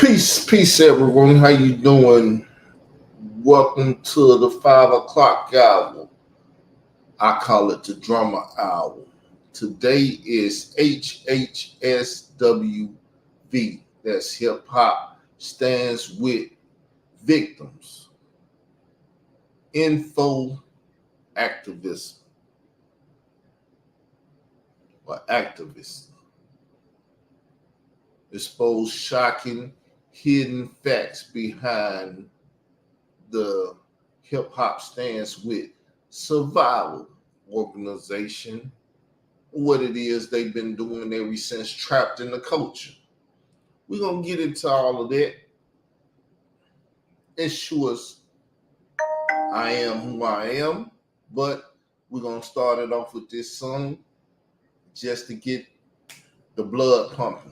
Peace, everyone. How you doing? Welcome to the 5 o'clock hour. I call it the drama hour. Today is HHSWV. That's hip hop stands with victims, info activism or activists. Expose shocking hidden facts behind the hip hop stands with survival organization, what it is they've been doing ever since trapped in the culture. We're going to get into all of that. It shows I am who I am, but we're going to start it off with this song just to get the blood pumping.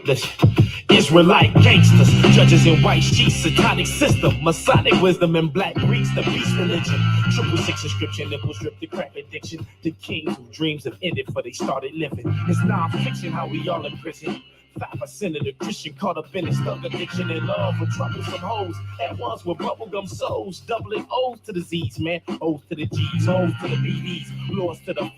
Listen. Israelite gangsters, judges in white sheets, satanic system, Masonic wisdom and black Greeks, the beast religion, 666 inscription, nipple strip, the crack addiction, the kings whose dreams have ended for they started living. It's non-fiction how we all in prison. 5% of the Christian caught up in his thug addiction and love with troublesome hoes. At once with bubblegum souls, doubling O's to the Z's, man. O's to the G's, O's to the BD's, Lord's to the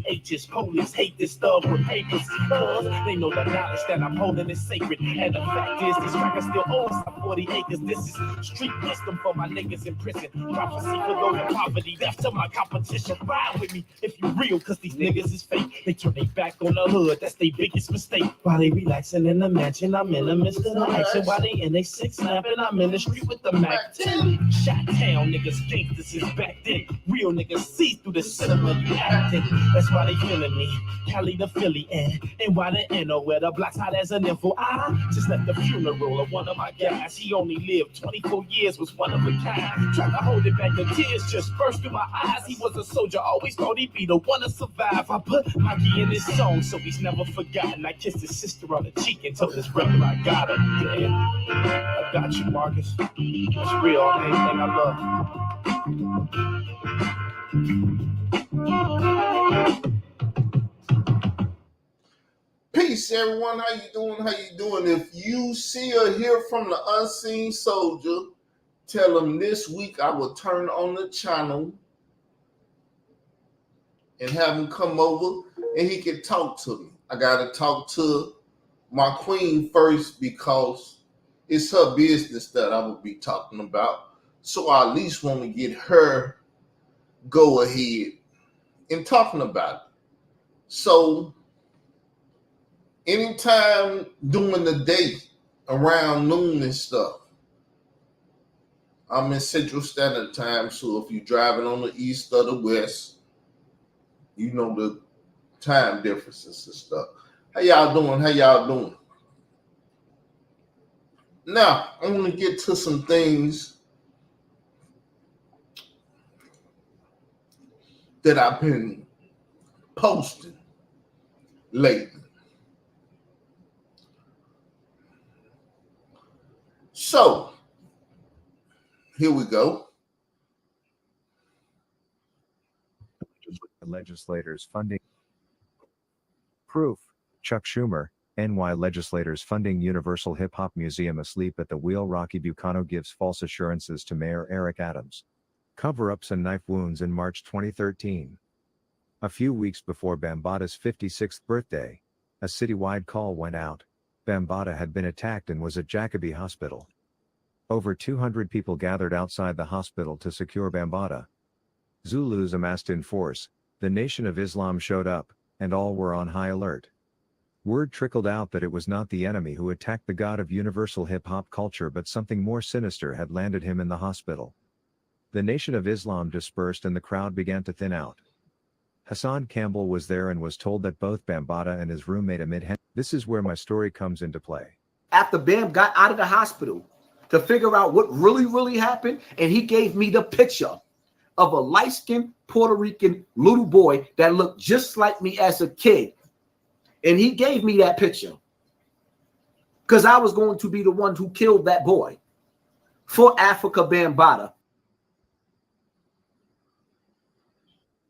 H's. Police hate this thug with papers, cause they know the knowledge that I'm holding is sacred. And the fact is, this cracker still owns 40 acres. This is street wisdom for my niggas in prison. Prophecy for those in poverty, left to my competition. Ride with me if you real, cause these niggas is fake. They turn their back on the hood, that's their biggest mistake. While they relaxing in the mansion, I'm in the midst of the action. While they in they 6 snapping, I'm in the street with the Mac 10. Shot town niggas gangsters is back then. Real niggas see through the cinema you acting. That's why they feeling me. Cali to Philly and why the NO where the block's hot as an info. I just left the funeral of one of my guys. He only lived 24 years, was one of a kind. Tried to hold it back, the tears just burst through my eyes. He was a soldier, always thought he'd be the one to survive. I put Mikey in his song so he's never forgotten. I kissed his sister on the cheek and told his brother I got her. Yeah, I got you, Marcus. That's real, anything I love. Peace, everyone. How you doing? If you see or hear from the unseen soldier, tell him this week I will turn on the channel and have him come over and he can talk to me. I got to talk to my queen first because it's her business that I will be talking about. So I at least want to get her go ahead in talking about it. So anytime during the day around noon and stuff, I'm in Central Standard Time. So if you're driving on the east or the west, you know the time differences and stuff. How y'all doing? Now, I want to get to some things that I've been posting lately. So, here we go. Legislators funding. Proof. Chuck Schumer, NY legislators funding Universal Hip Hop Museum asleep at the wheel. Rocky Bucano gives false assurances to Mayor Eric Adams. Cover-ups and knife wounds in March 2013. A few weeks before Bambaata's 56th birthday, a citywide call went out. Bambaata had been attacked and was at Jacobi Hospital. Over 200 people gathered outside the hospital to secure Bambaata. Zulus amassed in force, the Nation of Islam showed up, and all were on high alert. Word trickled out that it was not the enemy who attacked the god of universal hip-hop culture, but something more sinister had landed him in the hospital. The Nation of Islam dispersed and the crowd began to thin out. Hassan Campbell was there and was told that both Bambaata and his roommate Amit Hen. This is where my story comes into play. After Bam got out of the hospital to figure out what really happened, and he gave me the picture of a light-skinned Puerto Rican little boy that looked just like me as a kid. And he gave me that picture because I was going to be the one who killed that boy for Africa Bambaataa.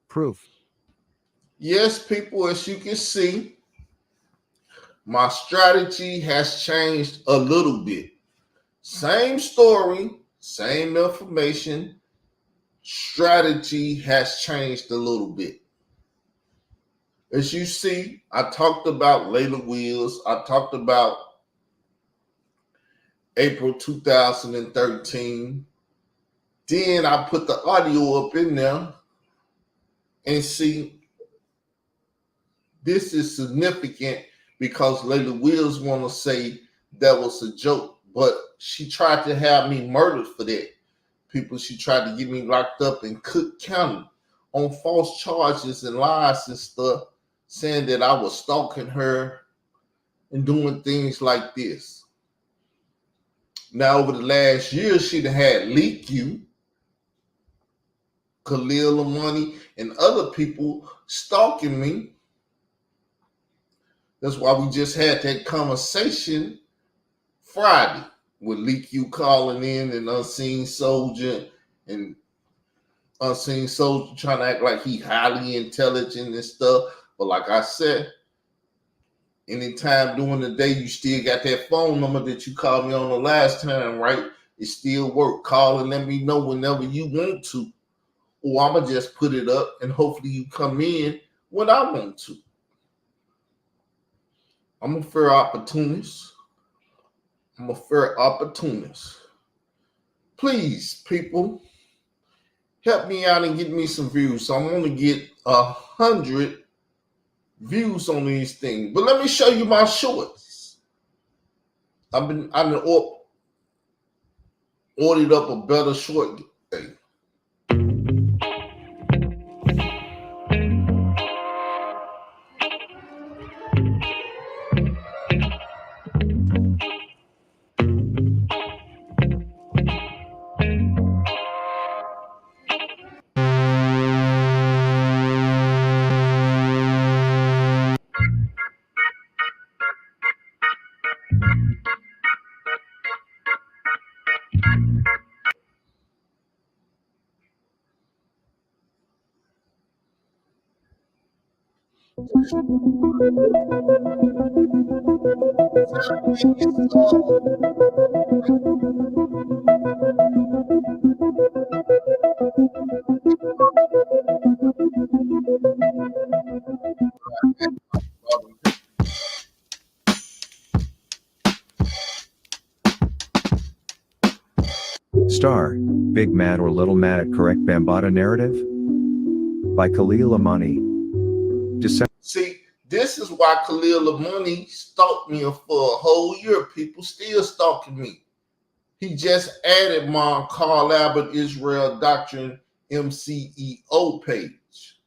Proof. Yes, people, as you can see, my strategy has changed a little bit. Same story, same information. Strategy has changed a little bit. As you see, I talked about Layla Wills. I talked about April 2013. Then I put the audio up in there and see this is significant because Layla Wills want to say that was a joke, but she tried to have me murdered for that. People, she tried to get me locked up in Cook County on false charges and lies and stuff, saying that I was stalking her and doing things like this. Now, over the last year, she'd had Leak You, Khalil Money, and other people stalking me. That's why we just had that conversation Friday with Leak You calling in and Unseen Soldier trying to act like he highly intelligent and stuff. But like I said, anytime during the day you still got that phone number that you called me on the last time, right? It still work. Call and let me know whenever you want to. Or I'ma just put it up and hopefully you come in when I want to. I'm a fair opportunist. Please, people, help me out and get me some views. So I'm gonna get 100 views on these things. But let me show you my shorts. I've ordered up a better short thing. Star, Big Mad or Little Mad at Correct Bambaataa Narrative? By Khalil Amani. December. See, this is why Khalil Money stalked me for a whole year. People still stalking me. He just added my Carl Albert Israel Doctrine MCEO page.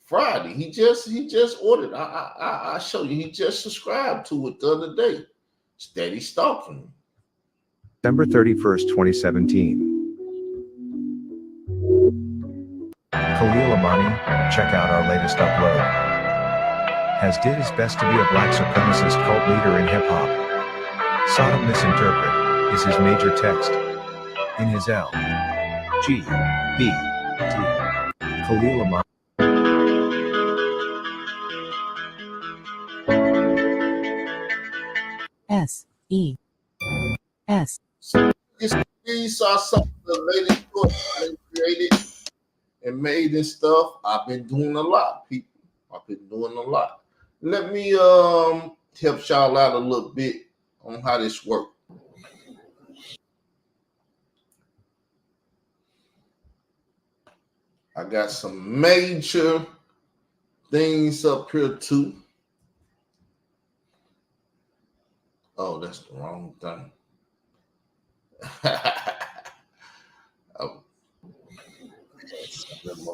Friday. He just ordered. I show you. He just subscribed to it the other day. Steady stalking me. December 31st, 2017. Khalil Amani, check out our latest upload. Has did his best to be a black supremacist cult leader in hip-hop. Sodom misinterpret is his major text. In his L. G. B. T. Khalil Amani. S. E. S. You saw some of the latest shorts they created and made and stuff. I've been doing a lot, people. I've been doing a lot. Let me help y'all out a little bit on how this works. I got some major things up here too. Oh, that's the wrong thing. Oh.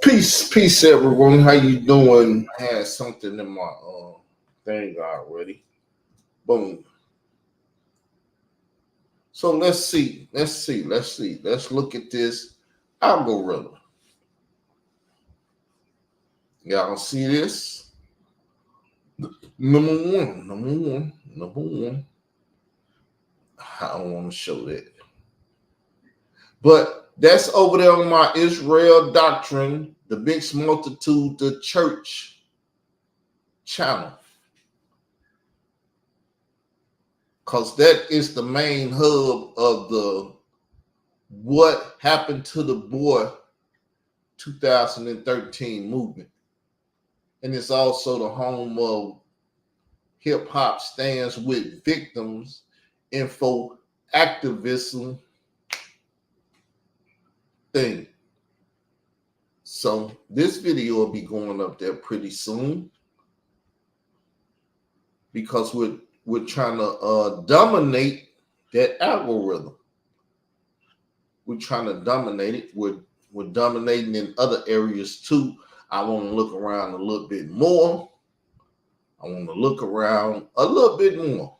Peace, everyone. How you doing? I had something in my thing already. Boom. So let's see. Let's look at this algorithm. Y'all see this? Number one. I don't want to show that. But that's over there on my Israel Doctrine, the Mixed Multitude, the church channel. Because that is the main hub of the What Happened to the Boy 2013 movement. And it's also the home of Hip Hop Stands with Victims info activism thing. So this video will be going up there pretty soon because we're trying to dominate that algorithm. We're trying to dominate it. We're dominating in other areas too. I want to look around a little bit more. I want to look around a little bit more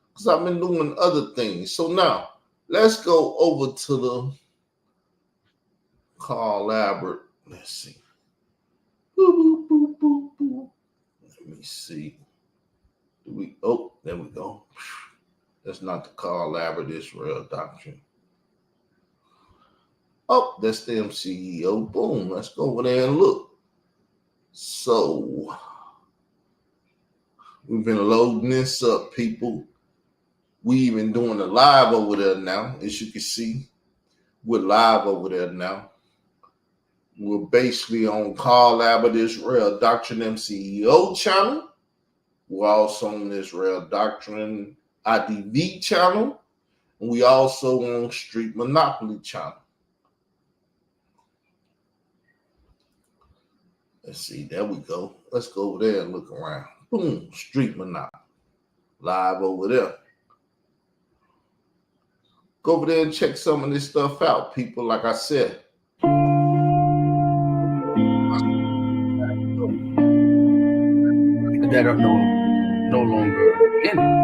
because I've been doing other things. So now let's go over to the Carl Albert. Let's see. Boop, boop, boop, boop, boop. Let me see. Oh, there we go. That's not the Carl Albert Israel Doctrine. Oh, that's the MCEO. Boom. Let's go over there and look. So we've been loading this up, people. We even doing a live over there now. As you can see, we're live over there now. We're basically on Carl Albert Israel Doctrine MCEO channel. We're also on Israel Doctrine IDV channel. And we also on Street Monopoly channel. Let's see, there we go. Let's go over there and look around. Boom, Street Monopoly. Live over there. Go over there and check some of this stuff out, people. Like I said. That are no longer in it.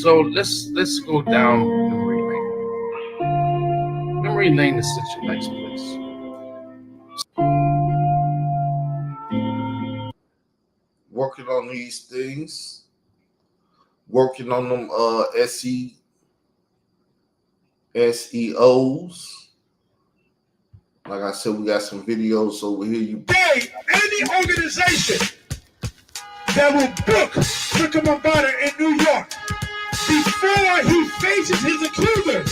So let's go down memory lane. Memory lane is such a nice place. Working on these things. Working on them SEOs. Like I said, we got some videos over here. Any organization that will book Ricky Mombada in New York before he faces his accusers,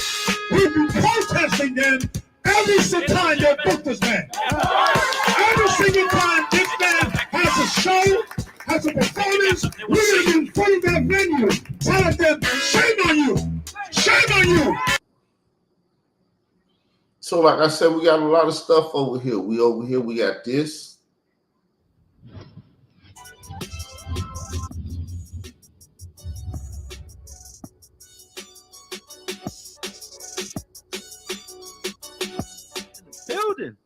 we'll be protesting them every single time they book this man. Every single time this man has a show, has a performance, we're going to be in front of that venue telling them, shame on you, shame on you. So like I said, we got a lot of stuff over here. We got this. Building.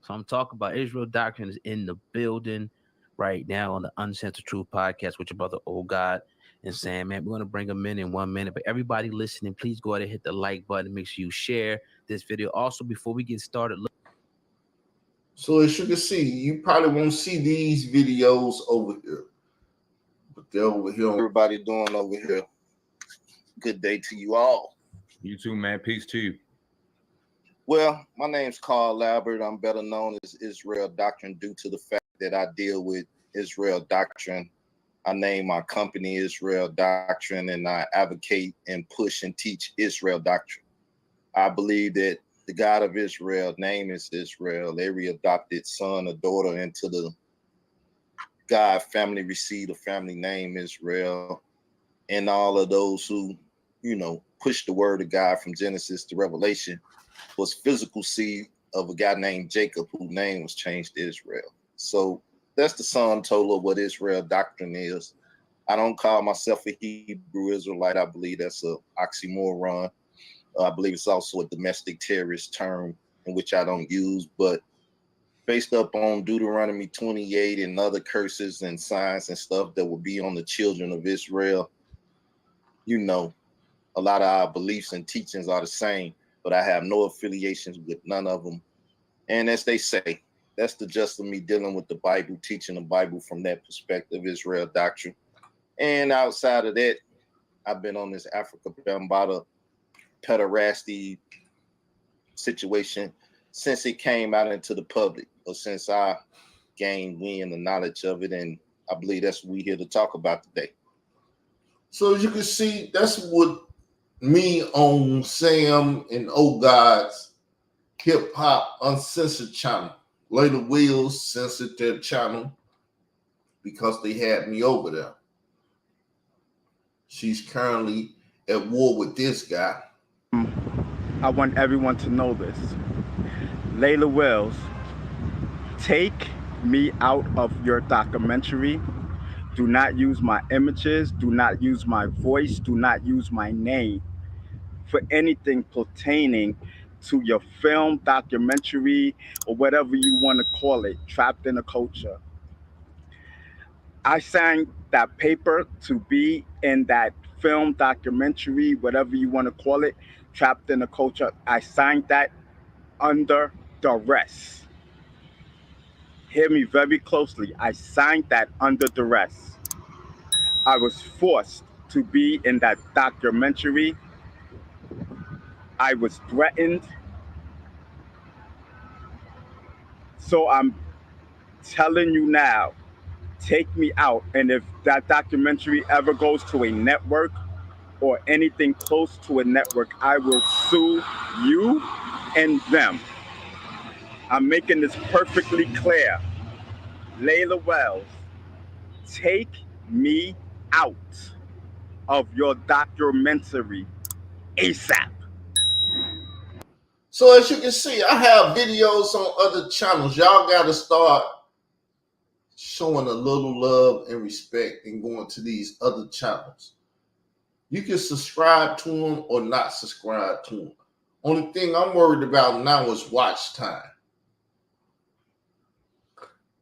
So I'm talking about Israel Doctrine is in the building right now on the Uncensored Truth podcast with your brother Old God and Sam. Man, we're going to bring them in 1 minute. But everybody listening, please go ahead and hit the like button. Make sure you share this video. Also, before we get started, look. So as you can see, you probably won't see these videos over here. But they're over here. Everybody doing over here. Good day to you all. You too, man. Peace to you. Well, my name's Carl Albert. I'm better known as Israel Doctrine due to the fact that I deal with Israel Doctrine. I name my company Israel Doctrine, and I advocate and push and teach Israel Doctrine. I believe that the God of Israel, name is Israel, every adopted son or daughter into the God family receive the family name Israel, and all of those who, push the word of God from Genesis to Revelation was physical seed of a guy named Jacob, whose name was changed to Israel. So that's the sum total of what Israel Doctrine is. I don't call myself a Hebrew Israelite. I believe that's an oxymoron. I believe it's also a domestic terrorist term in which I don't use, but based up on Deuteronomy 28 and other curses and signs and stuff that will be on the children of Israel, a lot of our beliefs and teachings are the same, but I have no affiliations with none of them. And as they say, that's the gist of me dealing with the Bible, teaching the Bible from that perspective, Israel Doctrine. And outside of that, I've been on this Africa Bambata pederasty situation since it came out into the public, or since I gained wind the knowledge of it, and I believe that's what we're here to talk about today. So as you can see, that's what me on Sam and Oh God's Hip Hop Uncensored channel. Layla Wills censored their channel because they had me over there. She's currently at war with this guy. I want everyone to know this. Layla Wills, take me out of your documentary. Do not use my images. Do not use my voice. Do not use my name for anything pertaining to your film, documentary, or whatever you want to call it, Trapped in a Culture. I signed that paper to be in that film, documentary, whatever you want to call it, Trapped in a Culture. I signed that under duress. Hear me very closely. I signed that under duress. I was forced to be in that documentary. I was threatened. So I'm telling you now, take me out. And if that documentary ever goes to a network or anything close to a network, I will sue you and them. I'm making this perfectly clear. Layla Wells, take me out of your documentary ASAP. So as you can see, I have videos on other channels. Y'all got to start showing a little love and respect and going to these other channels. You can subscribe to them or not subscribe to them. Only thing I'm worried about now is watch time.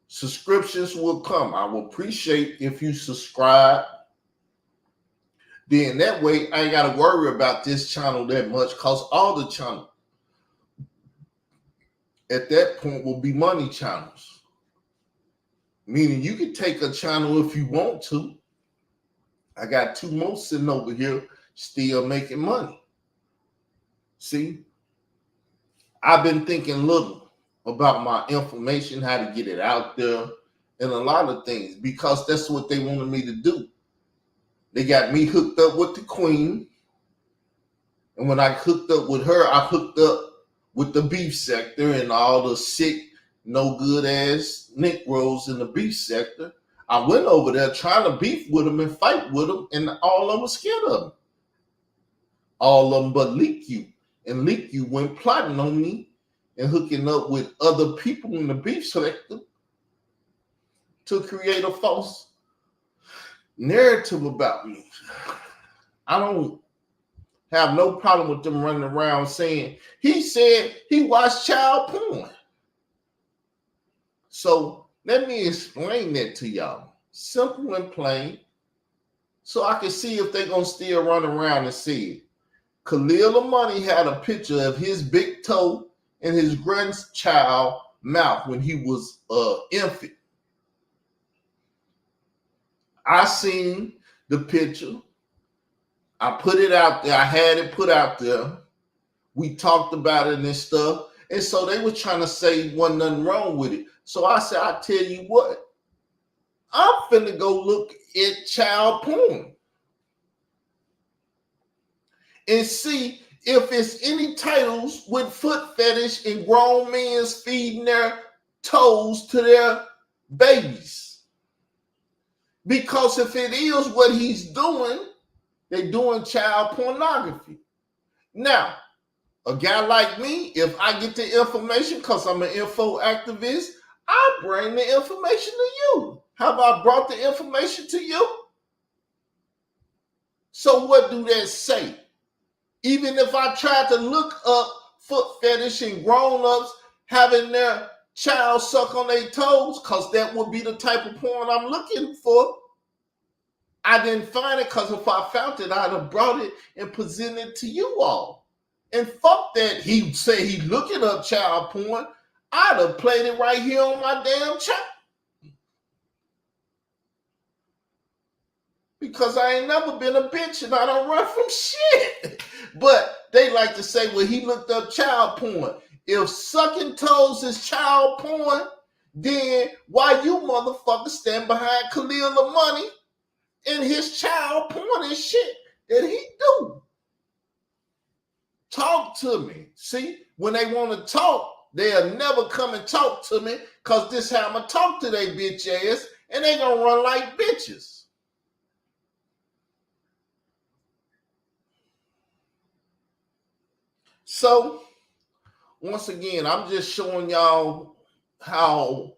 Subscriptions will come. I will appreciate if you subscribe. Then that way I ain't got to worry about this channel that much, because all the channels at that point will be money channels. Meaning you can take a channel if you want to. I got 2 more sitting over here still making money. See, I've been thinking little about my information, how to get it out there, and a lot of things, because that's what they wanted me to do. They got me hooked up with the queen. And when I hooked up with her, I hooked up with the beef sector and all the sick, no good ass Negroes in the beef sector. I went over there trying to beef with them and fight with them, and all of them were scared of them. All of them but Leak You. And Leak You went plotting on me and hooking up with other people in the beef sector to create a false narrative about me. I don't have no problem with them running around saying, he said he watched child porn. So let me explain that to y'all. Simple and plain. So I can see if they're going to still run around and see it. Khalil Amani had a picture of his big toe and his grandchild mouth when he was an infant. I seen the picture. I put it out there. I had it put out there. We talked about it and stuff. And so they were trying to say wasn't nothing wrong with it. So I said, I tell you what, I'm finna go look at child porn and see if it's any titles with foot fetish and grown men's feeding their toes to their babies. Because if it is what he's doing, they're doing child pornography. Now, a guy like me, if I get the information, because I'm an info activist, I bring the information to you. Have I brought the information to you? So what do that say? Even if I tried to look up foot fetish and grown-ups having their child suck on their toes, because that would be the type of porn I'm looking for, I didn't find it, because if I found it, I'd have brought it and presented it to you all. And fuck that he say he looking up child porn. I'd have played it right here on my damn channel. Because I ain't never been a bitch and I don't run from shit. But they like to say, well, he looked up child porn. If sucking toes is child porn, then why you motherfuckers stand behind Khalil the money and his child porn and shit that he do? Talk to me. See, when they want to talk, they'll never come and talk to me because this how I'm going to talk to they bitch ass and they going to run like bitches. So, once again, I'm just showing y'all how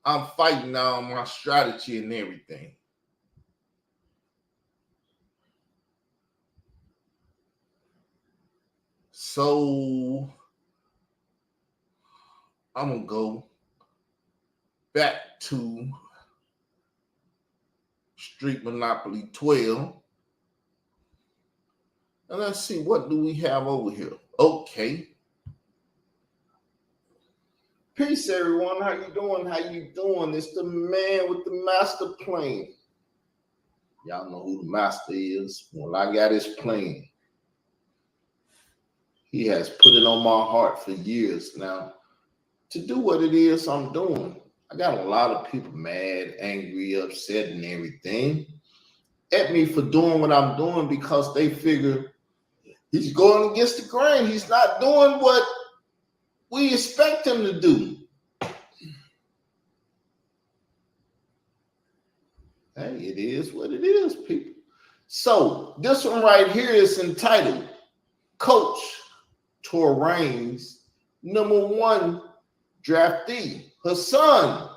I'm fighting now, my strategy and everything. So, I'm going to go back to Street Monopoly 12. And let's see, what do we have over here? Okay. Peace, everyone. How you doing? How you doing? It's the man with the master plan. Y'all know who the master is. Well, I got his plan. He has put it on my heart for years now to do what it is I'm doing. I got a lot of people mad, angry, upset, and everything at me for doing what I'm doing because they figure he's going against the grain. He's not doing what we expect him to do. Hey, it is what it is, people. So this one right here is entitled Coach Torrain's #1 draftee. Her son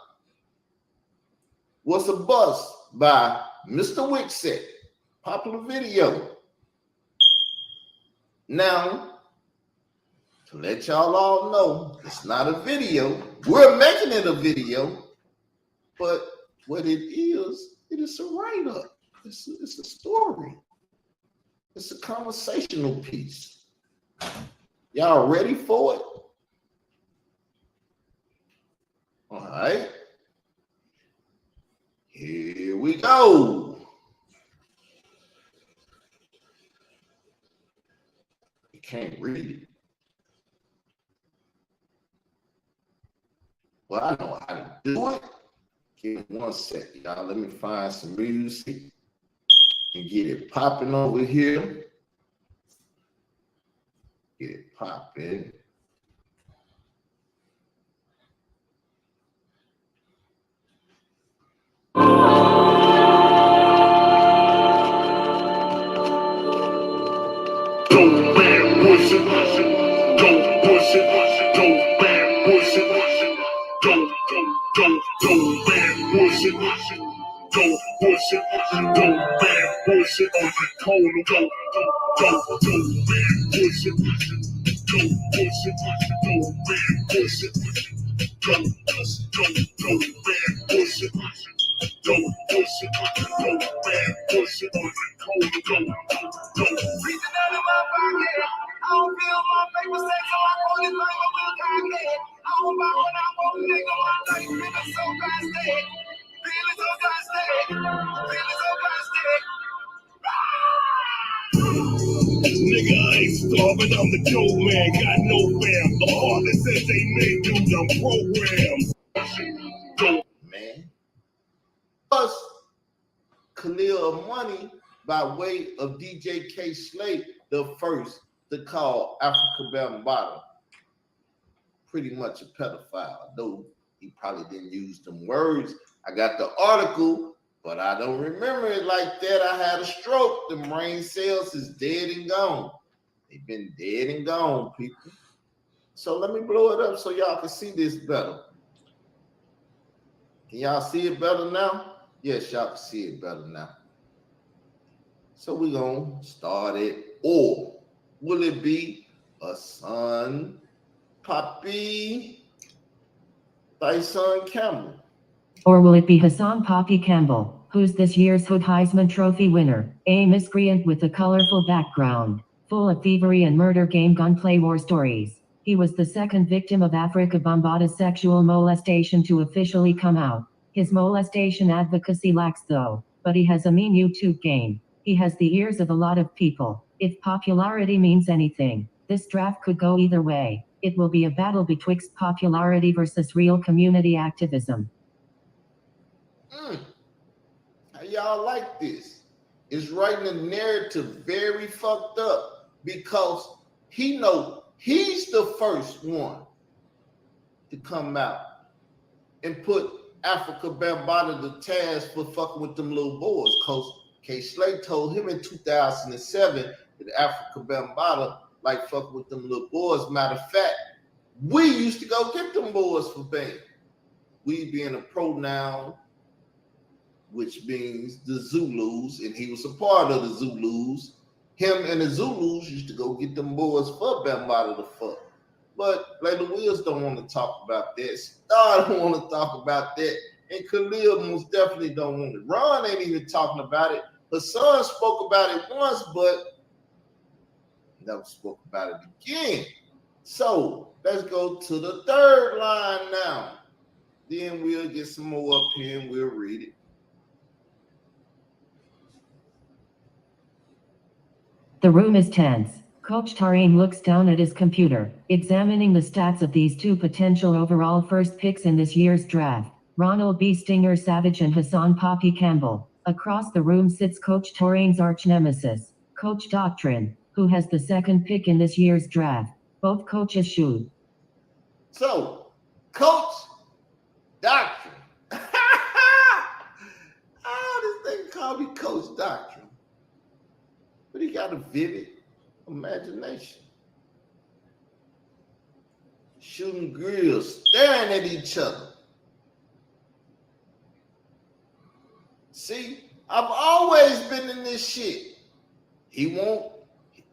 was a bust by Mr. Wixet. Popular video. Now, to let y'all all know, it's not a video. We're making it a video, but what it is a write-up. It's a story. It's a conversational piece. Y'all ready for it? All right. Here we go. You can't read it. Well, I know how to do it. Give me 1 second, y'all. Let me find some music and get it popping over here. Get it popping. Don't bad push it, don't push it, don't bad push it, don't bad push it, don't push it, don't bad push it on the corner, don't bad push it, don't push it, don't bad push it, don't bad push it, don't push it, don't bad push it on the corner, don't. Reaching out of my pocket, I don't feel my paper sack, so I call it like a real cockhead. I don't buy what I want, nigga, my life feeling so constant. Feeling so constant, feeling so constant. Nigga, I ain't starving, I'm the dope man, got no fam. A father says they made dudes, I'm programmed. Man. Plus, Khalil Money by way of DJ K. Slate, the first to call Africa Bambaataa pretty much a pedophile, though he probably didn't use them words. I got the article, but I don't remember it like that. I had a stroke. The brain cells is dead and gone. They've been dead and gone, people. So let me blow it up so y'all can see this better. Can y'all see it better now? Yes, y'all can see it better now. So we're going to start it. Or will it be a son, Poppy, thy son Campbell? Or will it be Hassan Poppy Campbell, who's this year's Hood Heisman Trophy winner, a miscreant with a colorful background, full of thievery and murder game gunplay war stories? He was the second victim of Africa Bambaataa's sexual molestation to officially come out. His molestation advocacy lacks though, but he has a mean YouTube game. He has the ears of a lot of people. If popularity means anything, this draft could go either way. It will be a battle betwixt popularity versus real community activism. How y'all like this? It's writing the narrative very fucked up because he know he's the first one to come out and put Africa Bambaataa to task for fucking with them little boys. Cause K. Slade told him in 2007 that Africa Bambaataa like fucking with them little boys. Matter of fact, we used to go get them boys for bang. We being a pronoun, which means the Zulus, and he was a part of the Zulus. Him and the Zulus used to go get them boys for Bambaataa to fuck. But Layla Wills don't want to talk about that. Star don't want to talk about that. And Khalil most definitely don't want it. Ron ain't even talking about it. Hassan spoke about it once, but never spoke about it again. So let's go to the third line now. Then we'll get some more up here and we'll read it. The room is tense. Coach Tareen looks down at his computer, examining the stats of these two potential overall first picks in this year's draft, Ronald B. Stinger Savage and Hassan Poppy Campbell. Across the room sits Coach Tareen's arch nemesis, Coach Doctrine, who has the second pick in this year's draft. Both coaches shoot. So, Coach Doctrine. Oh, this thing called me Coach Doctrine. But he got a vivid imagination. Shooting grills, staring at each other. See, I've always been in this shit. He won't,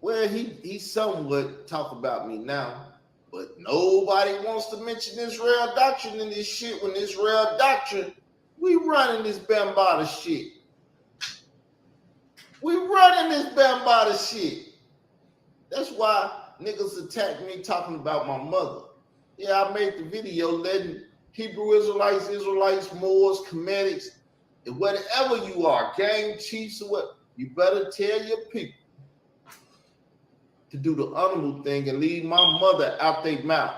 well, he somewhat talk about me now, but nobody wants to mention Israel Doctrine in this shit. When Israel Doctrine, we running this Bambaataa shit. We running this Bambaataa shit. That's why niggas attack me talking about my mother. Yeah, I made the video letting Hebrew Israelites, Moors, Comedics, and whatever you are, gang chiefs or what, you better tell your people to do the honorable thing and leave my mother out their mouth.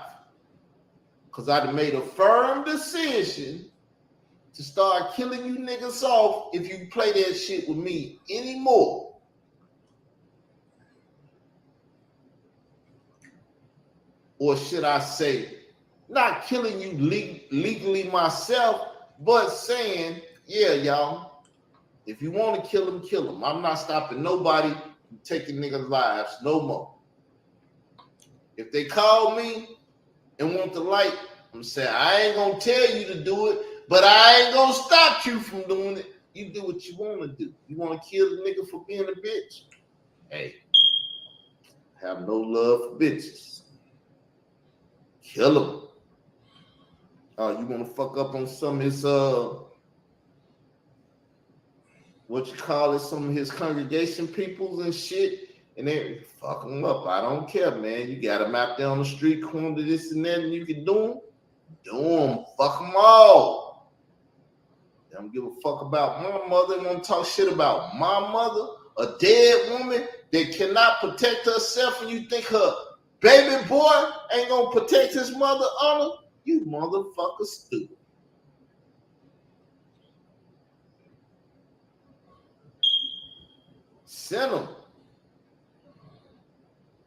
Because I'd have made a firm decision to start killing you niggas off if you play that shit with me anymore. Or should I say, not killing you legally myself, but saying, yeah, y'all, if you want to kill them, kill them. I'm not stopping nobody from taking niggas' lives no more. If they call me and want the light, I'm saying, I ain't going to tell you to do it, but I ain't going to stop you from doing it. You do what you want to do. You want to kill the nigga for being a bitch? Hey, have no love for bitches. Kill him. You want to fuck up on some of his, some of his congregation peoples and shit, and they fuck them up. I don't care, man. You got them out there on the street corner, this and that, and you can do them. Do them. Fuck them all. They don't give a fuck about my mother. They want to talk shit about my mother, a dead woman that cannot protect herself, and you think her baby boy ain't gonna protect his mother honor? You motherfucker stupid. Send him.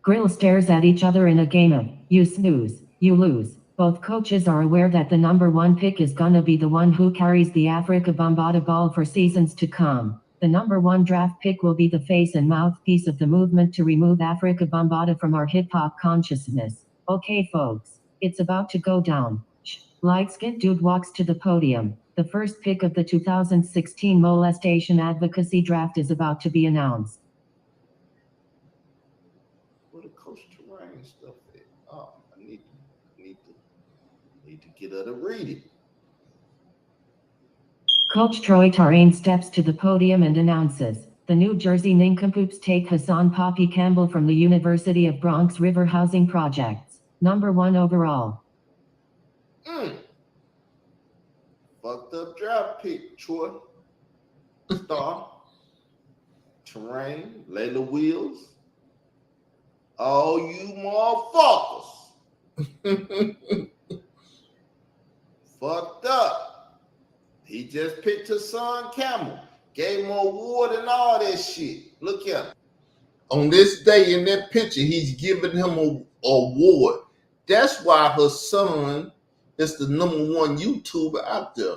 Grill stares at each other in a game of you snooze, you lose. Both coaches are aware that the number one pick is gonna be the one who carries the Africa Bambaataa ball for seasons to come. The number one draft pick will be the face and mouthpiece of the movement to remove Africa Bambaataa from our hip-hop consciousness. Okay, folks, it's about to go down. Light-skinned dude walks to the podium. The first pick of the 2016 molestation advocacy draft is about to be announced. Where the Coach Terrain stuff at? Oh, I need to get her to read it. Coach Troy Tareen steps to the podium and announces, the New Jersey Nincompoops take Hassan Poppy Campbell from the University of Bronx River Housing Projects, number 1 overall. Fucked up draft pick, Troy. Star, Terrain, Layla Wills. All you motherfuckers fucked up. He just picked his son Camel, gave him an award and all that shit. Look here. On this day in that picture, he's giving him an award. That's why her son is the #1 YouTuber out there,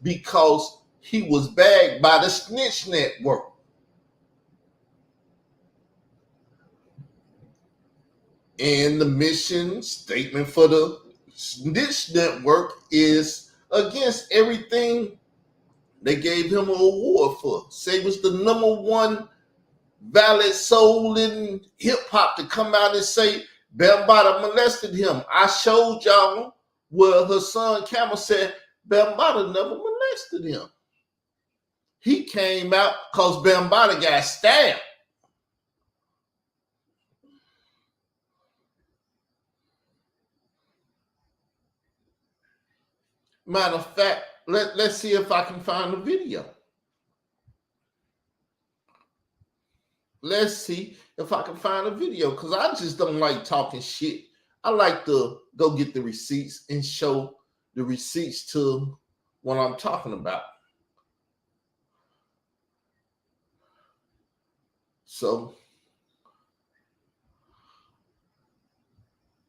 because he was bagged by the Snitch Network. And the mission statement for the Snitch Network is against everything they gave him an award for. Say it was the #1 valid soul in hip hop to come out and say Bambaataa molested him. I showed y'all where her son Camel said Bambaataa never molested him. He came out because Bambaataa got stabbed. Matter of fact, let's see if I can find the video. Let's see if I can find a video, because I just don't like talking shit. I like to go get the receipts and show the receipts to what I'm talking about. So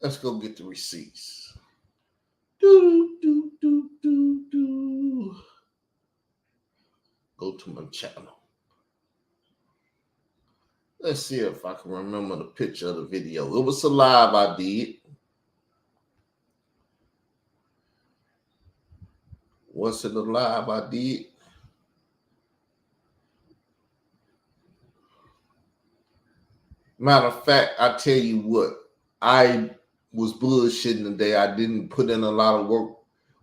let's go get the receipts. Go to my channel. Let's see if I can remember the picture of the video. It was a live I did. Was it a live I did? Matter of fact, I tell you what, I was bullshitting today. I didn't put in a lot of work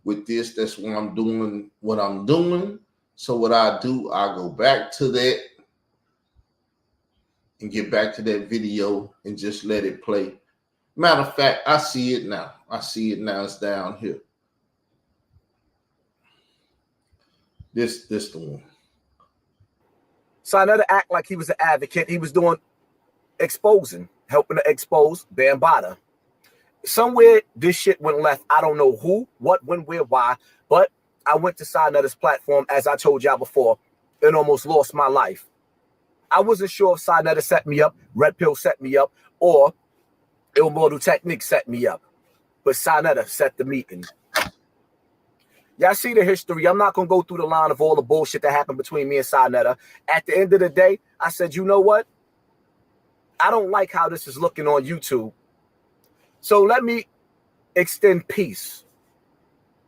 with this. That's why I'm doing what I'm doing. So what I do, I go back to that and get back to that video and just let it play. Matter of fact, I see it now. I see it now. It's down here. This the one. So another act like he was an advocate. He was doing exposing, helping to expose Bambaataa. Somewhere this shit went left. I don't know who, what, when, where, why, but I went to Signetta's platform, as I told y'all before, and almost lost my life. I wasn't sure if Signetta set me up, Red Pill set me up, or Immortal Technique set me up. But Signetta set the meeting. Y'all see the history. I'm not going to go through the line of all the bullshit that happened between me and Signetta. At the end of the day, I said, you know what? I don't like how this is looking on YouTube. So let me extend peace.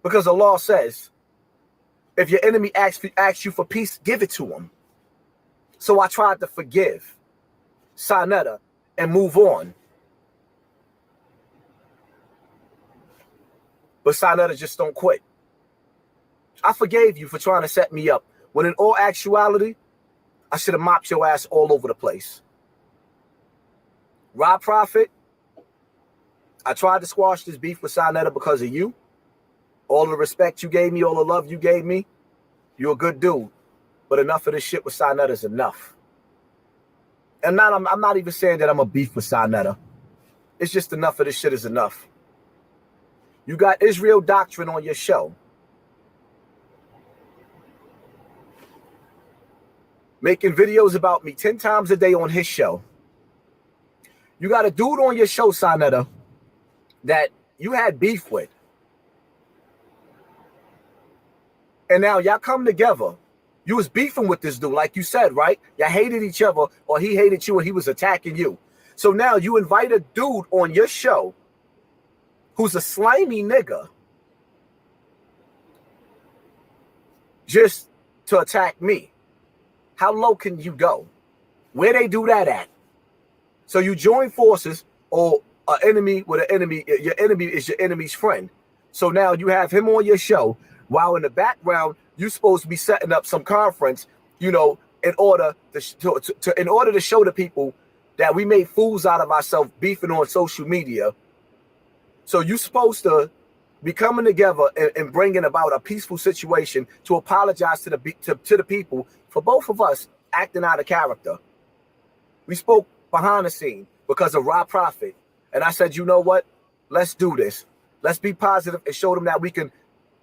Because the law says, if your enemy asks you for peace, give it to him. So I tried to forgive Signetta and move on. But Signetta just don't quit. I forgave you for trying to set me up, when in all actuality, I should have mopped your ass all over the place. Rob Prophet, I tried to squash this beef with Signetta because of you. All the respect you gave me, all the love you gave me, you're a good dude. But enough of this shit with Signetta is enough. And now I'm not even saying that I'm a beef with Signetta. It's just enough of this shit is enough. You got Israel Doctrine on your show, making videos about me 10 times a day on his show. You got a dude on your show, Signetta, that you had beef with. And now y'all come together. You was beefing with this dude, like you said, right? Y'all hated each other, or he hated you and he was attacking you. So now you invite a dude on your show who's a slimy nigga just to attack me. How low can you go? Where they do that at? So you join forces, or an enemy with an enemy. Your enemy is your enemy's friend. So now you have him on your show, while in the background you're supposed to be setting up some conference, you know, in order to show the people that we made fools out of ourselves beefing on social media. So you're supposed to be coming together and bringing about a peaceful situation to apologize to the people for both of us acting out of character. We spoke behind the scene, because of Rob Prophet. And I said, you know what? Let's do this. Let's be positive and show them that we can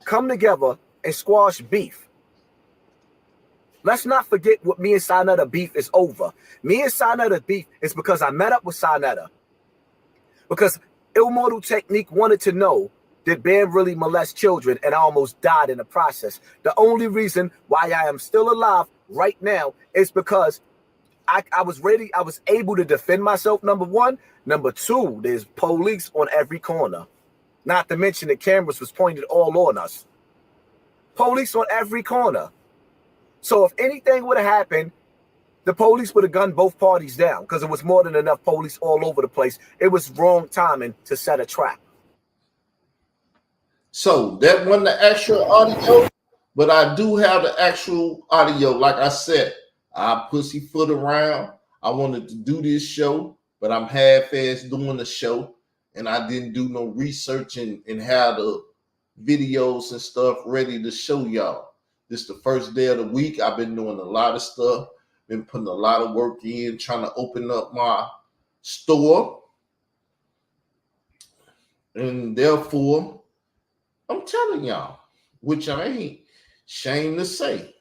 come together and squash beef. Let's not forget what me and Sinetta beef is over. Me and Sinetta beef is because I met up with Sinetta. Because Immortal Technique wanted to know, did Bam really molest children? And I almost died in the process. The only reason why I am still alive right now is because I was ready. I was able to defend myself, number one. Number two, there's police on every corner. Not to mention the cameras was pointed all on us. Police on every corner. So if anything would have happened, the police would have gunned both parties down because it was more than enough police all over the place. It was wrong timing to set a trap. So that wasn't the actual audio, but I do have the actual audio. Like I said, I pussyfoot around. I wanted to do this show, but I'm half-assed doing the show, and I didn't do no research and have the videos and stuff ready to show y'all. This is the first day of the week. I've been doing a lot of stuff, been putting a lot of work in, trying to open up my store. And therefore, I'm telling y'all, which I ain't ashamed to say.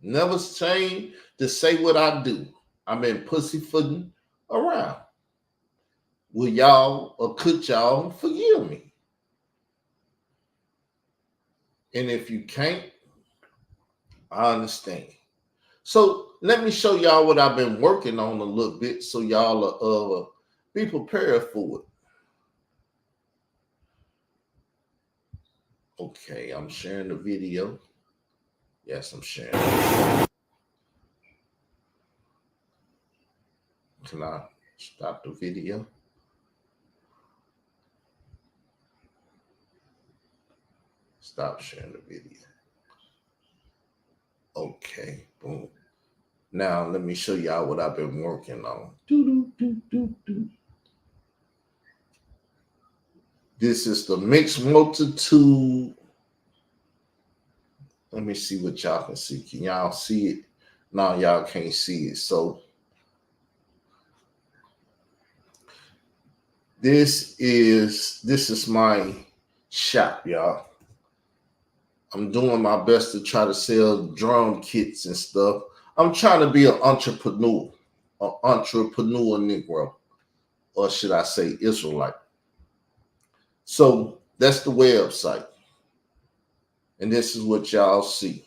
Never ashamed to say what I do. I've been pussyfooting around. Will y'all or could y'all forgive me? And if you can't, I understand. So let me show y'all what I've been working on a little bit so y'all be prepared for it. Okay, I'm sharing the video. Yes, I'm sharing. Can I stop the video? Stop sharing the video. Okay, boom. Now let me show y'all what I've been working on. This is the mixed multitude. Let me see what y'all can see. Can y'all see it? No, y'all can't see it. So this is my shop, y'all. I'm doing my best to try to sell drum kits and stuff. I'm trying to be an entrepreneur Negro, or should I say Israelite. So that's the website. And this is what y'all see.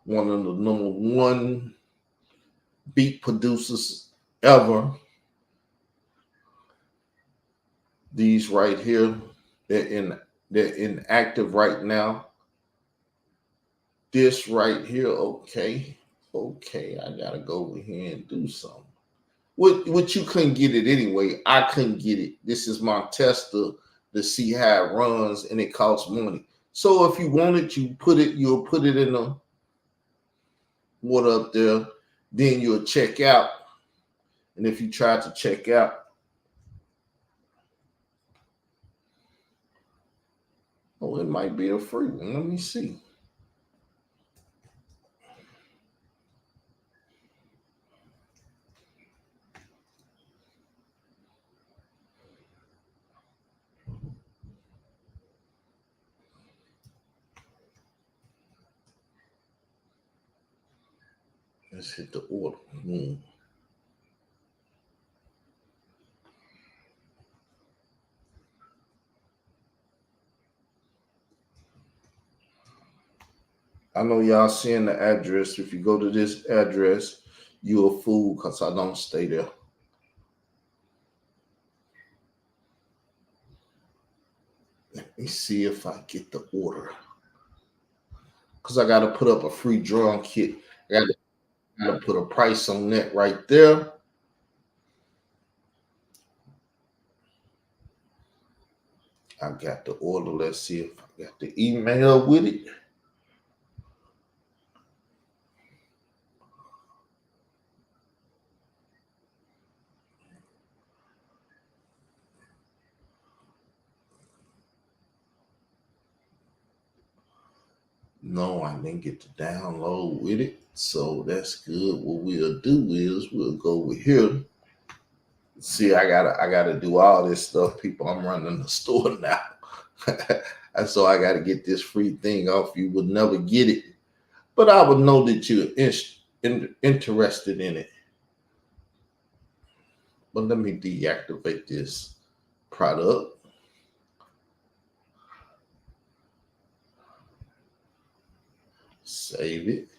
One of the number one beat producers ever. These right here, they're inactive right now. This right here, okay, I gotta go over here and do something. What you couldn't get it anyway. I couldn't get it. This is my tester to see how it runs, and it costs money. So if you want it, you'll put it in the water up there, then you'll check out. And if you try to check out, oh, it might be a free one. Let me see. Let's hit the order. I know y'all seeing the address. If you go to this address, you're a fool because I don't stay there. Let me see if I get the order. Because I got to put up a free drum kit. I got to put a price on that right there. I got the order. Let's see if I got the email with it. No, I didn't get to download with it. So that's good. What we'll do is we'll go over here. See, I gotta do all this stuff, people. I'm running the store now. And so I gotta get this free thing off. You would never get it. But I would know that you're interested in it. But let me deactivate this product. Save it.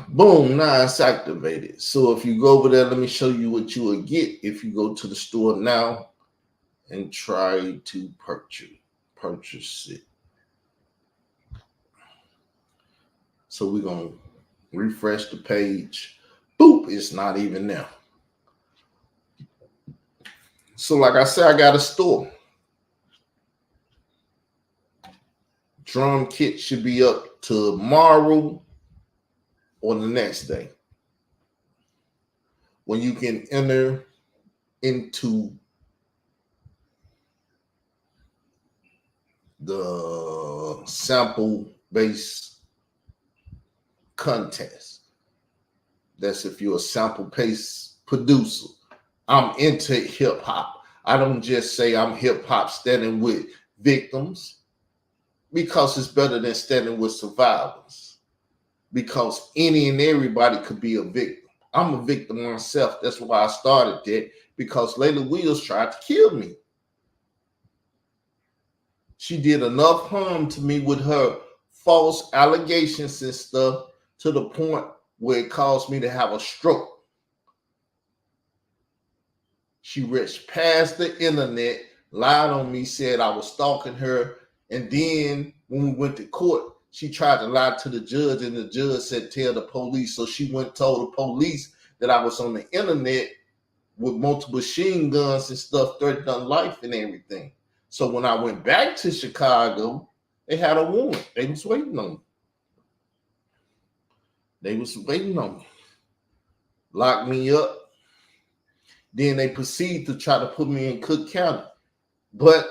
Boom, now it's activated. So if you go over there, let me show you what you will get if you go to the store now and try to purchase it. So we're going to refresh the page. Boop, it's not even there. So like I said, I got a store. Drum kit should be up tomorrow or the next day, when you can enter into the sample-based contest. That's if you're a sample-based producer. I'm into hip-hop. I don't just say I'm hip-hop standing with victims, because it's better than standing with survivors. Because any and everybody could be a victim. I'm a victim myself. That's why I started that, because Layla Wills tried to kill me. She did enough harm to me with her false allegations and stuff to the point where it caused me to have a stroke. She reached past the internet, lied on me, said I was stalking her, and then when we went to court, she tried to lie to the judge, and the judge said, tell the police. So she went and told the police that I was on the internet with multiple machine guns and stuff, threatening life and everything. So when I went back to Chicago, they had a warrant. They was waiting on me. Locked me up. Then they proceeded to try to put me in Cook County. But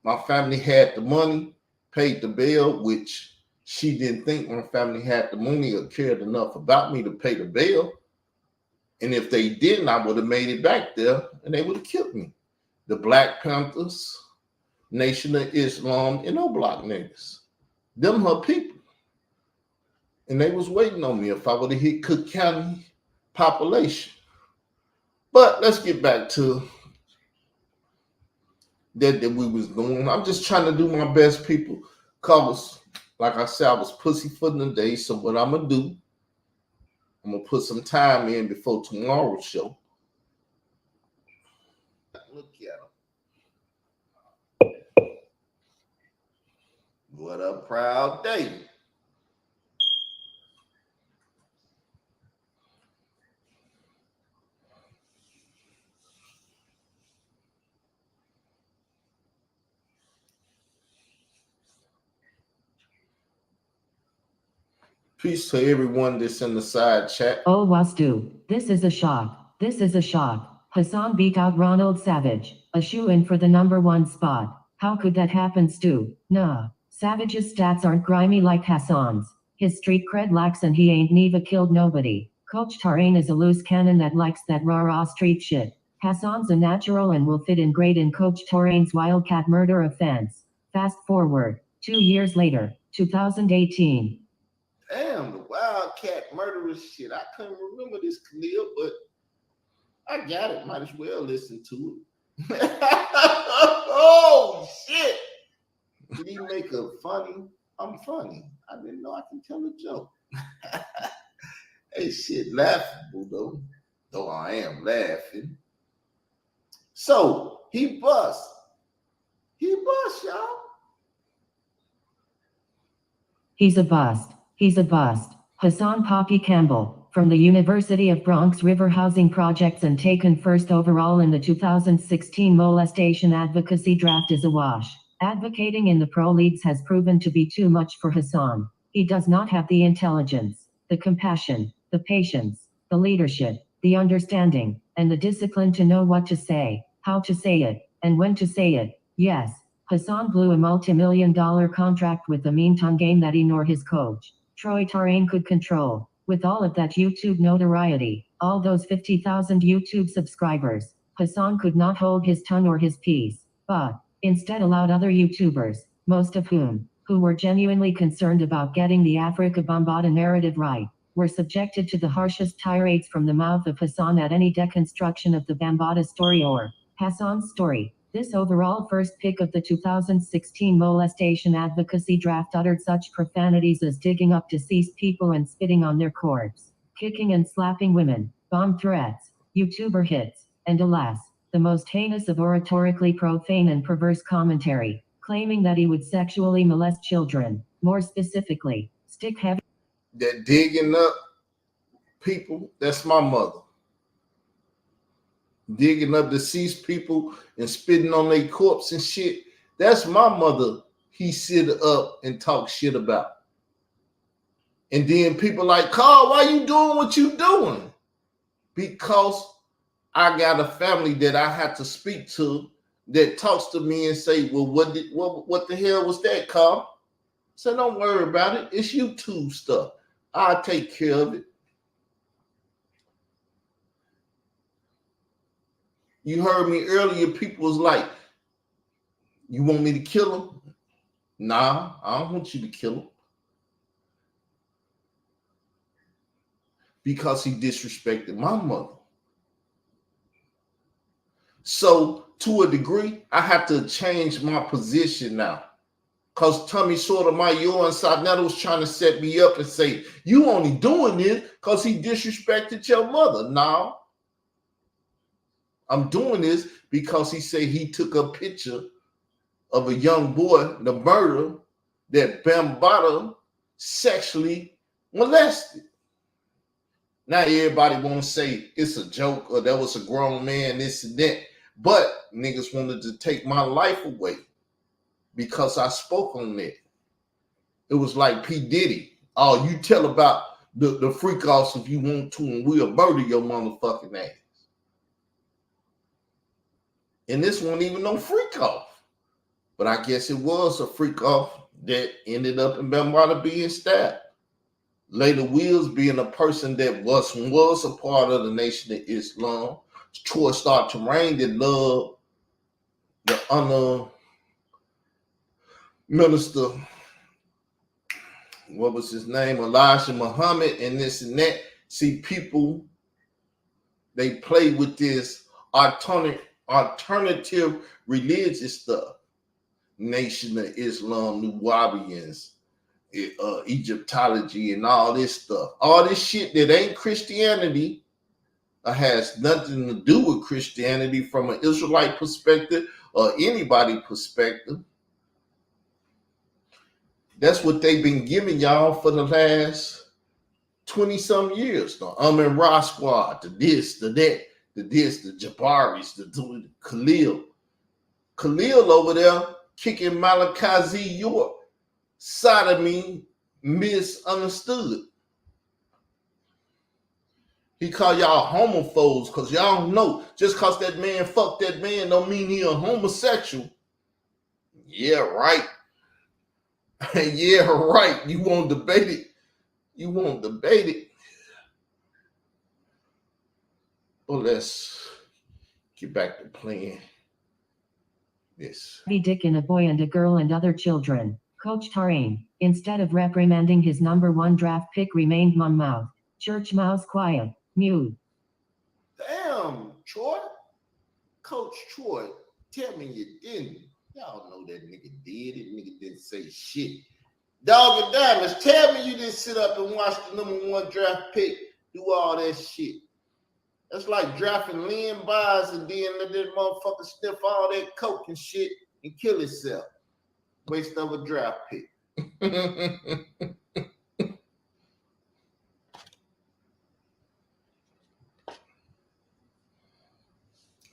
my family had the money, paid the bail, which she didn't think my family had the money or cared enough about me to pay the bail. And if they didn't, I would have made it back there and they would have killed me. The Black Panthers, Nation of Islam, and no block niggas. Them her people. And they was waiting on me if I would have hit Cook County population. But let's get back to that we was doing. I'm just trying to do my best, people. Cause, like I said, I was pussyfooting the day. So what I'm gonna do, I'm gonna put some time in before tomorrow's show. Look at him. What a proud day. Peace to everyone that's in the side chat. Oh, Wastu, this is a shock. This is a shock. Hassan beat out Ronald Savage, a shoo-in for the #1 spot. How could that happen, Stu? Nah, Savage's stats aren't grimy like Hassan's. His street cred lacks and he ain't never killed nobody. Coach Tarain is a loose cannon that likes that rah-rah street shit. Hassan's a natural and will fit in great in Coach Tarain's wildcat murder offense. Fast forward, 2 years later, 2018. Damn, the wildcat murderous shit. I couldn't remember this, Khalil, but I got it. Might as well listen to it. Oh, shit. Did he make a funny? I'm funny. I didn't know I can tell a joke. Hey, shit, laughable, though. Though I am laughing. So, he bust. He bust, y'all. He's a bust. He's a bust. Hassan Poppy Campbell, from the University of Bronx River Housing Projects and taken first overall in the 2016 molestation advocacy draft, is a wash. Advocating in the pro leagues has proven to be too much for Hassan. He does not have the intelligence, the compassion, the patience, the leadership, the understanding, and the discipline to know what to say, how to say it, and when to say it. Yes, Hassan blew a multi-million-dollar contract with the meme tongue game that he nor his coach, Troy Tarane, could control. With all of that YouTube notoriety, all those 50,000 YouTube subscribers, Hassan could not hold his tongue or his peace, but instead allowed other YouTubers, most of whom, who were genuinely concerned about getting the Afrika Bambaataa narrative right, were subjected to the harshest tirades from the mouth of Hassan at any deconstruction of the Bambaataa story or Hassan's story. This overall first pick of the 2016 molestation advocacy draft uttered such profanities as digging up deceased people and spitting on their corpse, kicking and slapping women, bomb threats, YouTuber hits, and alas, the most heinous of oratorically profane and perverse commentary, claiming that he would sexually molest children, more specifically, stick heavy. That digging up people, that's my mother. Digging up deceased people and spitting on their corpse and shit. That's my mother. He sit up and talk shit about. And then people like, Carl, why you doing what you doing? Because I got a family that I have to speak to that talks to me and say, well, what the hell was that, Carl? So don't worry about it. It's YouTube stuff. I'll take care of it. You heard me earlier, people was like, you want me to kill him? Nah, I don't want you to kill him. Because he disrespected my mother. So to a degree, I have to change my position now. Because Tommy Sotomayor and Sarnetta was trying to set me up and say, you only doing this because he disrespected your mother. No. I'm doing this because he said he took a picture of a young boy, the murderer, that Bambaataa sexually molested. Now everybody want to say it's a joke or that was a grown man, this and that. But niggas wanted to take my life away because I spoke on that. It was like P. Diddy. Oh, you tell about the freak offs if you want to, and we'll murder your motherfucking ass. And this wasn't even no freak off. But I guess it was a freak off that ended up in Bambaataa being stabbed. Layla Wills being a person that was a part of the Nation of Islam. Troy Star Terrain that loved the honor minister, what was his name? Elijah Muhammad and this and that. See, people, they play with this alternative religious stuff. Nation of Islam, Nuwabians, Egyptology, and all this stuff. All this shit that ain't Christianity has nothing to do with Christianity from an Israelite perspective or anybody perspective. That's what they've been giving y'all for the last 20-some years. The Amin Ra Squad, the this, the that, the this, the Jabaris, the Khalil. Khalil over there kicking Malachi Z. York. Sodomy misunderstood. He called y'all homophobes because y'all don't know. Just because that man fucked that man don't mean he a homosexual. Yeah, right. Yeah, right. You won't debate it. You won't debate it. Well, let's get back to playing this. Dick in a boy and a girl and other children. Coach Tarane, instead of reprimanding his #1 draft pick, remained mum-mouthed. Church mouse quiet. Mute. Damn, Troy. Coach Troy, tell me you didn't. Y'all know that nigga did it. Nigga didn't say shit. Dog and Diamonds, tell me you didn't sit up and watch the #1 draft pick do all that shit. That's like drafting Lynn Byers and then let that motherfucker sniff all that coke and shit and kill himself. Waste of a draft pick.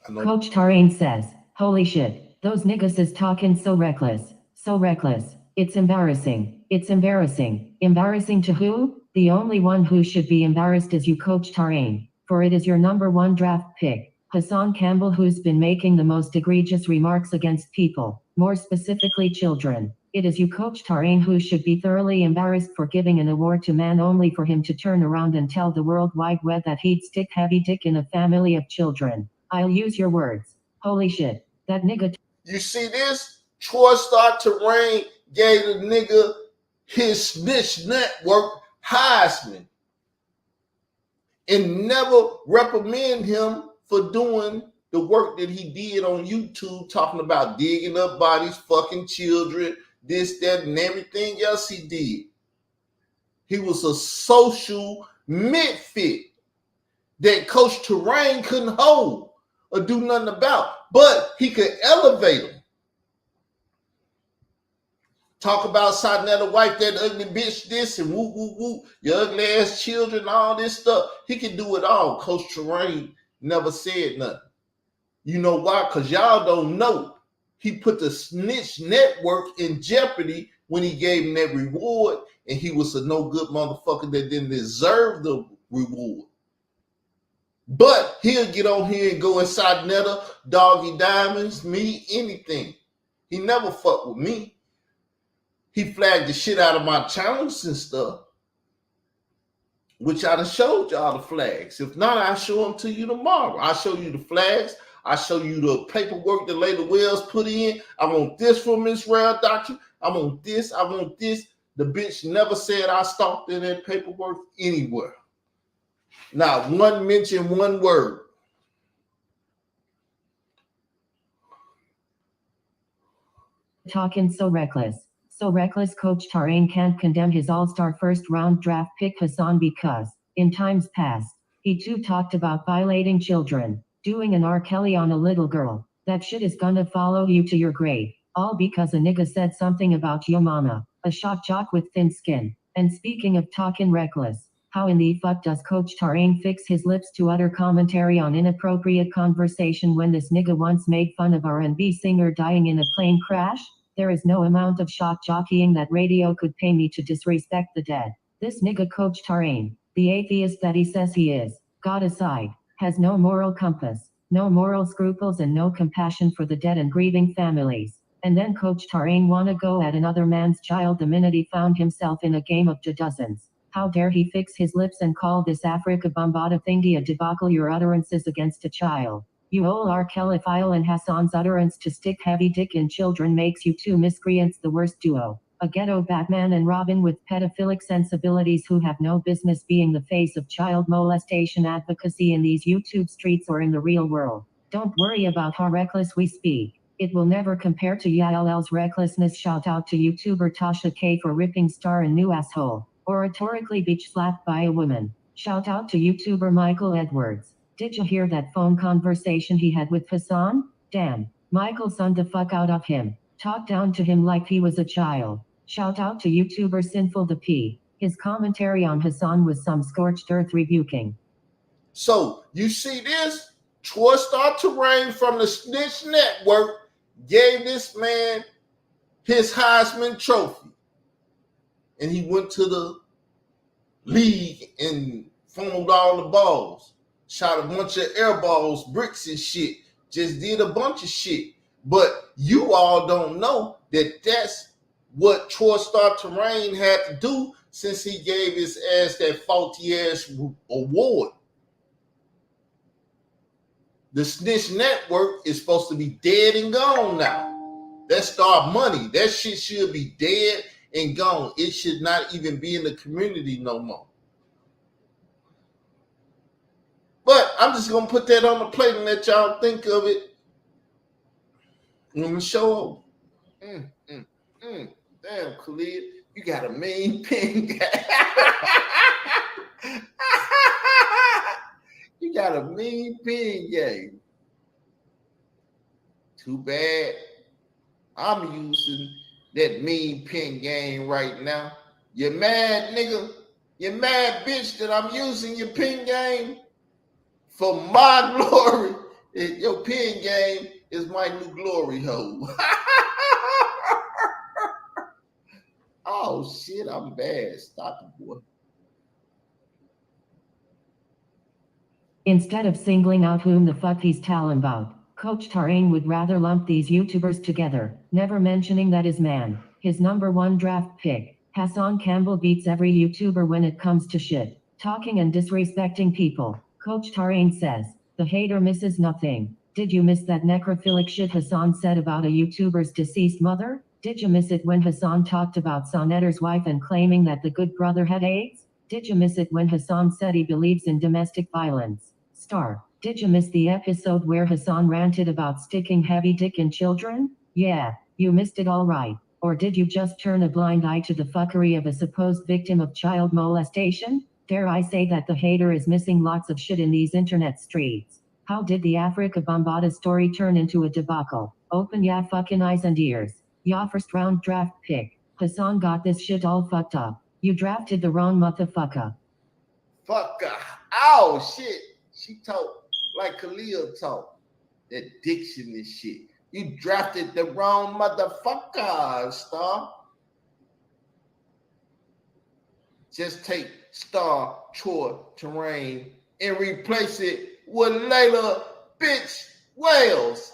Coach Tarane says, holy shit, those niggas is talking so reckless. So reckless. It's embarrassing. It's embarrassing. Embarrassing to who? The only one who should be embarrassed is you, Coach Tarane. For it is your #1 draft pick. Hassan Campbell, who's been making the most egregious remarks against people, more specifically children. It is you, Coach Tarane, who should be thoroughly embarrassed for giving an award to man only for him to turn around and tell the World Wide Web that he'd stick heavy dick in a family of children. I'll use your words. Holy shit, that nigga. You see this? Troy Star Terrain gave the nigga his snitch network Heisman and never reprimand him for doing the work that he did on YouTube, talking about digging up bodies, fucking children, this, that, and everything else he did. He was a social misfit that Coach Terrain couldn't hold or do nothing about, but he could elevate him. Talk about Sarnetta wife, that ugly bitch, this, and woo, woo, woo, your ugly ass children, all this stuff. He can do it all. Coach Terrain never said nothing. You know why? Because y'all don't know. He put the snitch network in jeopardy when he gave him that reward, and he was a no good motherfucker that didn't deserve the reward. But he'll get on here and go inside Netta, Doggy Diamonds, me, anything. He never fucked with me. He flagged the shit out of my channels and stuff, which I done showed y'all the flags. If not, I'll show them to you tomorrow. I'll show you the flags. I'll show you the paperwork that Layla Wells put in. I want this from Israel Doctrine. I want this. I want this. The bitch never said I stalked in that paperwork anywhere. Not one mention, one word. Talking so reckless. So reckless, Coach Tarane can't condemn his all-star first-round draft pick Hassan because, in times past, he too talked about violating children, doing an R. Kelly on a little girl. That shit is gonna follow you to your grave, all because a nigga said something about your mama, a shock jock with thin skin. And speaking of talking reckless, how in the fuck does Coach Tarane fix his lips to utter commentary on inappropriate conversation when this nigga once made fun of R&B singer dying in a plane crash? There is no amount of shock jockeying that radio could pay me to disrespect the dead. This nigga Coach Tarane, the atheist that he says he is, God aside, has no moral compass, no moral scruples, and no compassion for the dead and grieving families. And then Coach Tarane wanna go at another man's child the minute he found himself in a game of dozens. How dare he fix his lips and call this Africa Bombada thingy a debacle? Your utterances against a child, you old R. Kelly-phile, and Hassan's utterance to stick heavy dick in children makes you two miscreants the worst duo. A ghetto Batman and Robin with pedophilic sensibilities who have no business being the face of child molestation advocacy in these YouTube streets or in the real world. Don't worry about how reckless we speak. It will never compare to YLL's recklessness. Shout out to YouTuber Tasha K for ripping Star a new asshole. Oratorically beach slapped by a woman. Shout out to YouTuber Michael Edwards. Did you hear that phone conversation he had with Hassan? Damn, Michael sunned the fuck out of him. Talked down to him like he was a child. Shout out to YouTuber Sinful the P. His commentary on Hassan was some scorched earth rebuking. So, you see this? Troy Star Terrain from the Snitch Network gave this man his Heisman Trophy. And he went to the league and funneled all the balls. Shot a bunch of air balls, bricks and shit. Just did a bunch of shit. But you all don't know that that's what Troy Star Terrain had to do since he gave his ass that faulty ass award. The Snitch Network is supposed to be dead and gone now. That's Star Money. That shit should be dead and gone. It should not even be in the community no more. But I'm just going to put that on the plate and let y'all think of it on the show. Damn, Khalid, you got a mean pen. You got a mean pen game. Too bad I'm using that mean pen game right now. You mad, nigga? You mad, bitch, that I'm using your pen game? For my glory, your pen game is my new glory hole. Oh, shit, I'm bad. Stop it, boy. Instead of singling out whom the fuck he's talking about, Coach Tarain would rather lump these YouTubers together, never mentioning that his man, his #1 draft pick, Hassan Campbell, beats every YouTuber when it comes to shit, talking and disrespecting people. Coach Tarain says, the hater misses nothing. Did you miss that necrophilic shit Hassan said about a YouTuber's deceased mother? Did you miss it when Hassan talked about Sonetter's wife and claiming that the good brother had AIDS? Did you miss it when Hassan said he believes in domestic violence? Star, did you miss the episode where Hassan ranted about sticking heavy dick in children? Yeah, you missed it all right. Or did you just turn a blind eye to the fuckery of a supposed victim of child molestation? Dare I say that the hater is missing lots of shit in these internet streets. How did the Africa Bambaataa story turn into a debacle? Open ya fucking eyes and ears. Ya first round draft pick. Hassan got this shit all fucked up. You drafted the wrong motherfucker. Fucker. Oh, shit. She talk like Khalil talk. That diction and shit. You drafted the wrong motherfucker, Star. Just take Star Troy Terrain and replace it with Layla Bitch Wales.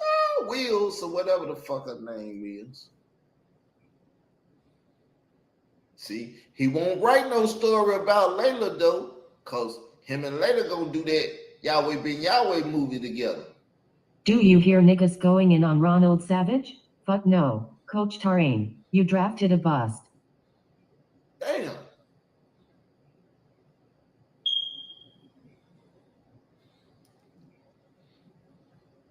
Wheels or whatever the fuck her name is. See, he won't write no story about Layla though, cause him and Layla gonna do that Yahweh Ben Yahweh movie together. Do you hear niggas going in on Ronald Savage? Fuck no, Coach Tarain, you drafted a bust. Damn.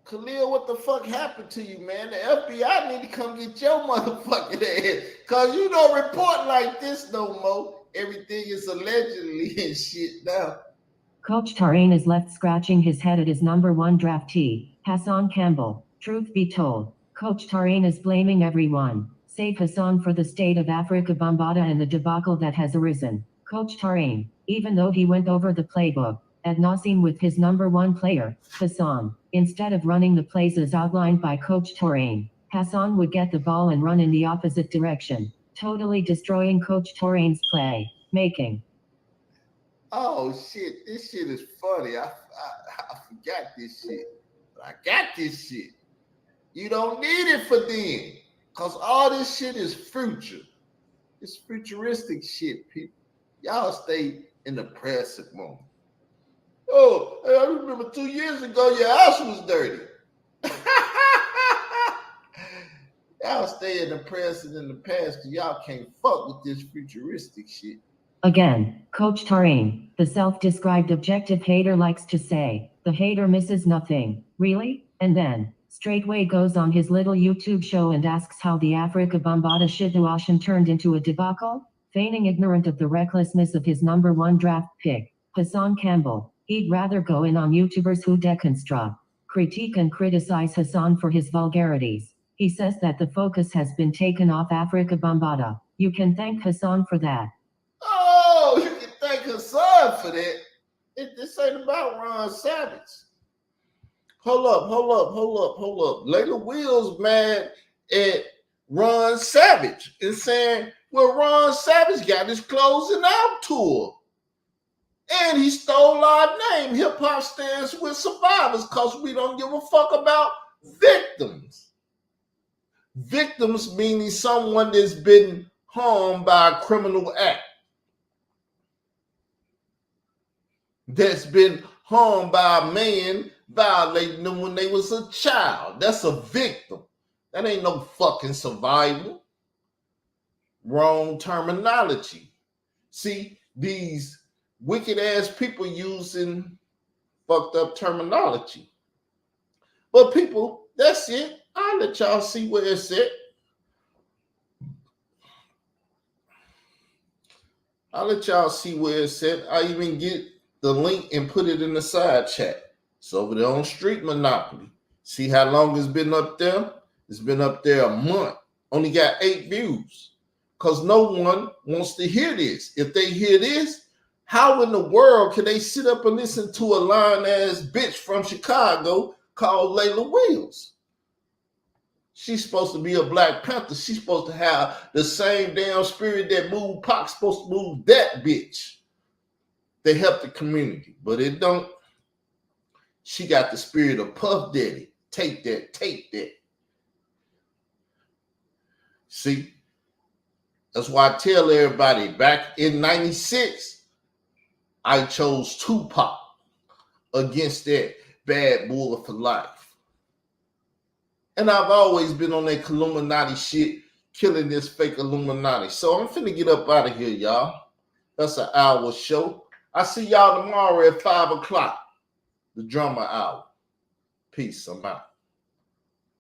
Khalil, what the fuck happened to you, man? The FBI need to come get your motherfucking ass. Cause you don't report like this no more. Everything is allegedly and shit now. Coach Tarain is left scratching his head at his #1 draftee, Hassan Campbell. Truth be told, Coach Tarain is blaming everyone, save Hassan, for the state of Africa Bambaataa and the debacle that has arisen. Coach Tarain, even though he went over the playbook ad nauseam with his #1 player, Hassan, instead of running the plays as outlined by Coach Tarain, Hassan would get the ball and run in the opposite direction, totally destroying Coach Tarain's play making. Oh shit, this shit is funny. I forgot this shit. But I got this shit. You don't need it for then. Cause all this shit is future. It's futuristic shit, people. Y'all stay in the present moment. Oh, hey, I remember 2 years ago your house was dirty. Y'all stay in the present and the past because y'all can't fuck with this futuristic shit. Again, Coach Tarain, the self-described objective hater, likes to say, the hater misses nothing. Really? And then, straightway goes on his little YouTube show and asks how the Africa Bambaataa situation turned into a debacle, feigning ignorant of the recklessness of his #1 draft pick, Hassan Campbell. He'd rather go in on YouTubers who deconstruct, critique and criticize Hassan for his vulgarities. He says that the focus has been taken off Africa Bambaataa. You can thank Hassan for that. Oh, you can thank Hassan for that. This ain't about Ron Savage. Hold up. Layla Will's mad at Ron Savage and saying, well, Ron Savage got his closing out tour. And he stole our name. Hip hop stands with survivors because we don't give a fuck about victims. Victims meaning someone that's been harmed by a criminal act. That's been harmed by a man violating them when they was a child. That's a victim. That ain't no fucking survivor. Wrong terminology. See, these wicked ass people using fucked up terminology. But people, that's it. I'll let y'all see where it's at. I'll let y'all see where it's at. I even get the link and put it in the side chat. It's over there on Street Monopoly. See how long it's been up there? It's been up there a month. Only got 8 views. Because no one wants to hear this. If they hear this, how in the world can they sit up and listen to a lying-ass bitch from Chicago called Layla Wills? She's supposed to be a Black Panther. She's supposed to have the same damn spirit that moved Pac's supposed to move that bitch. They help the community, but it don't. She got the spirit of Puff Daddy. Take that, take that. See, that's why I tell everybody back in 96, I chose Tupac against that Bad Bull for Life. And I've always been on that Illuminati shit, killing this fake Illuminati. So I'm finna get up out of here, y'all. That's an hour show. I see y'all tomorrow at 5 o'clock. The Drummer Hour. Peace. I'm out.